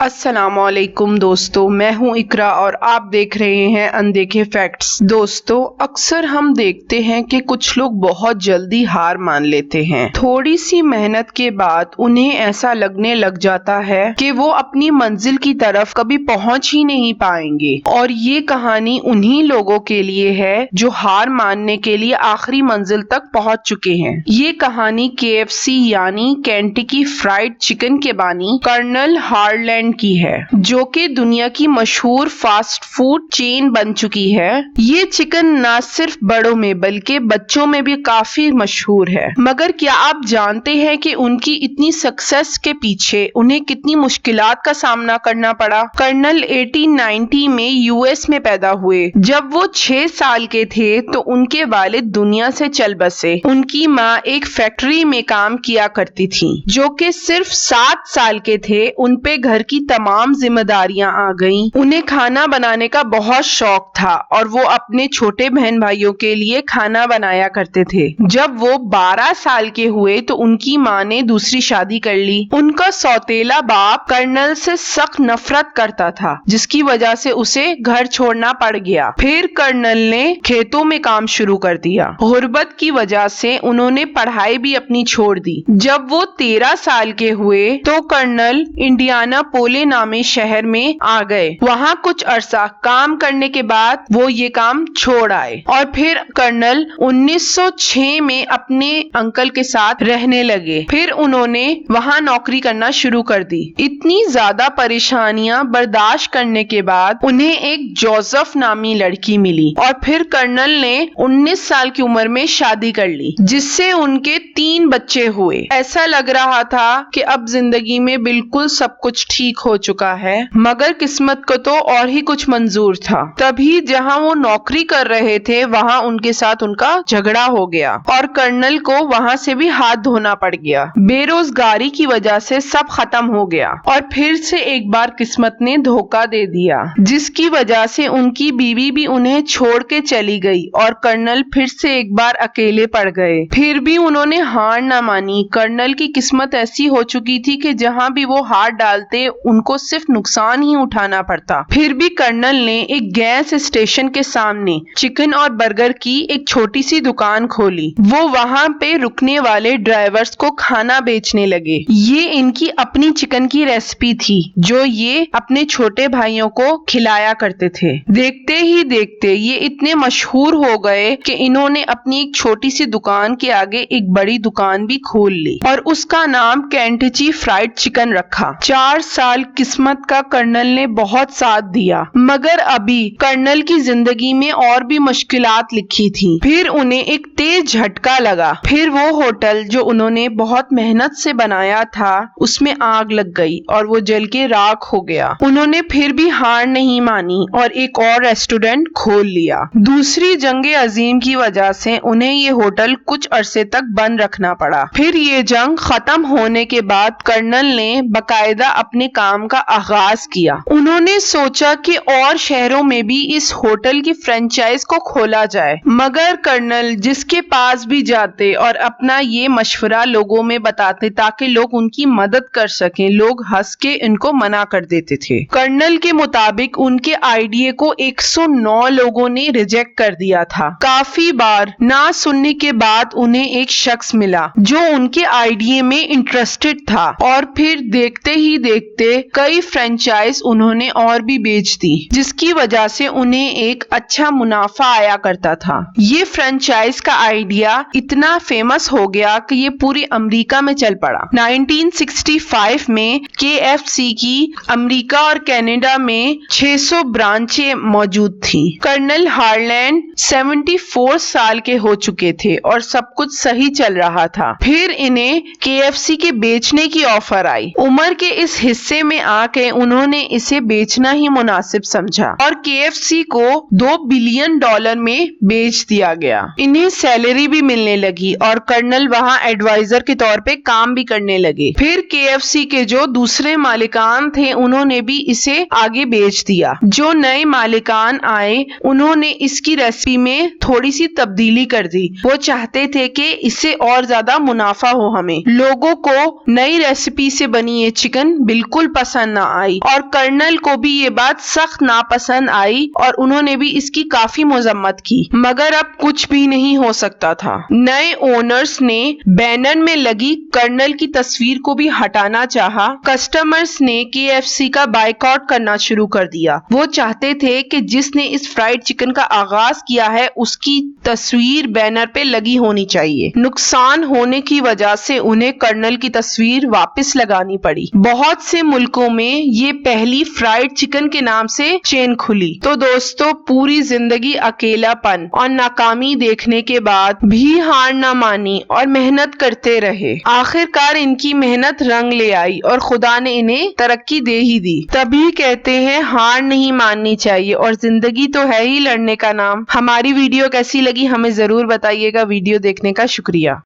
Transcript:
अस्सलामुअलैकुम दोस्तों, मैं हूं इकरा और आप देख रहे हैं अनदेखे फैक्ट्स। दोस्तों, अक्सर हम देखते हैं कि कुछ लोग बहुत जल्दी हार मान लेते हैं। थोड़ी सी मेहनत के बाद उन्हें ऐसा लगने लग जाता है कि वो अपनी मंजिल की तरफ कभी पहुंच ही नहीं पाएंगे। और ये कहानी उन्हीं लोगों के लिए है जो हार मानने के लिए आखिरी मंजिल तक पहुंच चुके हैं। ये कहानी KFC यानी केंटकी फ्राइड चिकन के बानी कर्नल हार्लैंड की है, जो कि दुनिया की मशहूर फास्ट फूड चेन बन चुकी है। ये चिकन न सिर्फ बड़ों में बल्कि बच्चों में भी काफी मशहूर है। मगर क्या आप जानते हैं कि उनकी इतनी सक्सेस के पीछे उन्हें कितनी मुश्किलात का सामना करना पड़ा? कर्नल 1890 में US में पैदा हुए। जब वो 6 साल के थे तो उनके वालिद दुनिया से चल बसे। उनकी माँ एक फैक्ट्री में काम किया करती थी। जो कि सिर्फ 7 साल के थे उन पे घर की तमाम जिम्मेदारियां आ गईं। उन्हें खाना बनाने का बहुत शौक था और वो अपने छोटे बहन भाइयों के लिए खाना बनाया करते थे। जब वो 12 साल के हुए तो उनकी माँ ने दूसरी शादी कर ली। उनका सौतेला बाप कर्नल से सख्त नफरत करता था, जिसकी वजह से उसे घर छोड़ना पड़ गया। फिर कर्नल ने खेतों में काम शुरू कर दिया। गुर्बत की वजह से उन्होंने पढ़ाई भी अपनी छोड़ दी। जब वो 13 साल के हुए तो कर्नल इंडियाना पोले नामी शहर में आ गए। वहाँ कुछ अरसा काम करने के बाद वो ये काम छोड़ आए और फिर कर्नल 1906 में अपने अंकल के साथ रहने लगे। फिर उन्होंने वहाँ नौकरी करना शुरू कर दी। इतनी ज्यादा परेशानियां बर्दाश्त करने के बाद उन्हें एक जोसेफ नामी लड़की मिली और फिर कर्नल ने 19 साल की उम्र में शादी कर ली, जिससे उनके 3 बच्चे हुए। ऐसा लग रहा था कि अब जिंदगी में बिल्कुल सब कुछ ठीक हो चुका है, मगर किस्मत को तो और ही कुछ मंजूर था। तभी जहां वो नौकरी कर रहे थे वहां उनके साथ उनका झगड़ा हो गया और कर्नल को वहां से भी हाथ धोना पड़ गया। बेरोजगारी की वजह से सब खत्म हो गया और फिर से एक बार किस्मत ने धोखा दे दिया, जिसकी वजह से उनकी बीवी भी उन्हें छोड़ के चली गई और कर्नल फिर से एक बार अकेले पड़ गए। फिर भी उन्होंने हार न मानी। कर्नल की किस्मत ऐसी हो चुकी थी कि जहां भी वो हाथ डालते उनको सिर्फ नुकसान ही उठाना पड़ता। फिर भी कर्नल ने एक गैस स्टेशन के सामने चिकन और बर्गर की एक छोटी सी दुकान खोली। वो वहां पे रुकने वाले ड्राइवर्स को खाना बेचने लगे। ये इनकी अपनी चिकन की रेसिपी थी जो ये अपने छोटे भाइयों को खिलाया करते थे। देखते ही देखते ये इतने मशहूर हो गए कि इन्होंने अपनी एक छोटी सी दुकान के आगे एक बड़ी दुकान भी खोल ली और उसका नाम केंटकी फ्राइड चिकन रखा। 4 साल किस्मत का कर्नल ने बहुत साथ दिया, मगर अभी कर्नल की जिंदगी में और भी मुश्किलात लिखी थी। फिर उन्हें एक तेज झटका लगा। फिर वो होटल जो उन्होंने बहुत मेहनत से बनाया था उसमें आग लग गई और वो जल के राख हो गया। उन्होंने फिर भी हार नहीं मानी और एक और रेस्टोरेंट खोल लिया। दूसरी जंग अजीम की वजह से उन्हें ये होटल कुछ अरसे तक बंद रखना पड़ा। फिर ये जंग खत्म होने के बाद कर्नल ने बाकायदा अपने काम का आगाज किया। उन्होंने सोचा कि और शहरों में भी इस होटल की फ्रेंचाइज को खोला जाए, मगर कर्नल जिसके पास भी जाते और अपना ये मशवरा लोगों में बताते ताकि लोग उनकी मदद कर सकें, लोग हंस के इनको मना कर देते थे। कर्नल के मुताबिक उनके आइडिया को 109 लोगों ने रिजेक्ट कर दिया था। काफी बार ना सुनने के बाद उन्हें एक शख्स मिला जो उनके आइडिया में इंटरेस्टेड था और फिर देखते ही देखते कई फ्रेंचाइज उन्होंने और भी बेच दी, जिसकी वजह से उन्हें एक अच्छा मुनाफा आया करता था। ये फ्रेंचाइज का आइडिया इतना फेमस हो गया कि ये पूरी अमेरिका में चल पड़ा। 1965 में KFC की अमेरिका और कनाडा में 600 ब्रांचें मौजूद थी। कर्नल हार्लैंड 74 साल के हो चुके थे और सब कुछ सही चल रहा था। फिर इन्हें KFC के बेचने की ऑफर आई। उम्र के इस हिस्से में आके उन्होंने इसे बेचना ही मुनासिब समझा और KFC को $2 बिलियन में बेच दिया गया। इन्हें सैलरी भी मिलने लगी और कर्नल वहां एडवाइजर के तौर पे काम भी करने लगे। फिर KFC के जो दूसरे मालिकान थे उन्होंने भी इसे आगे बेच दिया। जो नए मालिकान आए उन्होंने इसकी रेसिपी में थोड़ी सी तब्दीली कर दी। वो चाहते थे कि इससे और ज्यादा मुनाफा हो। हमें लोगों को नई रेसिपी से बनी ये चिकन बिल्कुल पसंद ना आई और कर्नल को भी ये बात सख्त नापसंद आई और उन्होंने भी इसकी काफी मजम्मत की, मगर अब कुछ भी नहीं हो सकता था। नए ओनर्स ने बैनर में लगी कर्नल की तस्वीर को भी हटाना चाहा। कस्टमर्स ने KFC का बायकॉट करना शुरू कर दिया। वो चाहते थे कि जिसने इस फ्राइड चिकन का आगाज किया है उसकी तस्वीर बैनर पे लगी होनी चाहिए। नुकसान होने की वजह से उन्हें कर्नल की तस्वीर वापस लगानी पड़ी। बहुत से मुल्कों में ये पहली फ्राइड चिकन के नाम से चेन खुली। तो दोस्तों, पूरी जिंदगी अकेलापन और नाकामी देखने के बाद भी हार न मानी और मेहनत करते रहे। आखिरकार इनकी मेहनत रंग ले आई और खुदा ने इन्हें तरक्की दे ही दी। तभी कहते हैं हार नहीं माननी चाहिए और जिंदगी तो है ही लड़ने का नाम। हमारी वीडियो कैसी लगी हमें जरूर बताइएगा। वीडियो देखने का शुक्रिया।